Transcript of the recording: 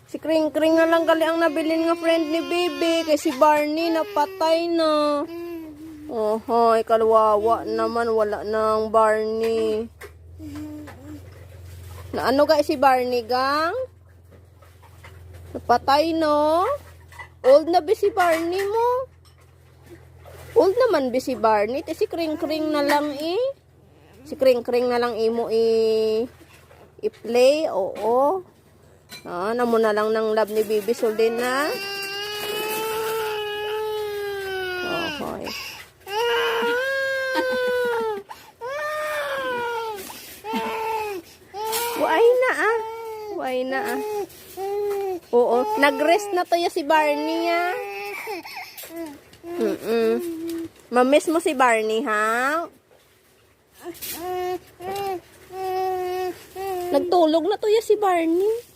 Si Kring Kring na lang gali ang nabilin nga friend ni Bibi. Kay si Barney napatay na. Ohoy, kalwawa naman. Wala nang Barney. Na ano ga si Barney gang? Napatay no? Old na ba si Barney mo? Old naman ba si Barney? Te si Kring Kring na lang eh. Si Kring Kring na lang imo i-play. Oo. Namo na lang ng love ni Bibi Suldin na. Okay. Why na ah. Oo, nag-rest na to ya si Barney ya. Mamiss mo si Barney ha? Nagtulog na to ya si Barney.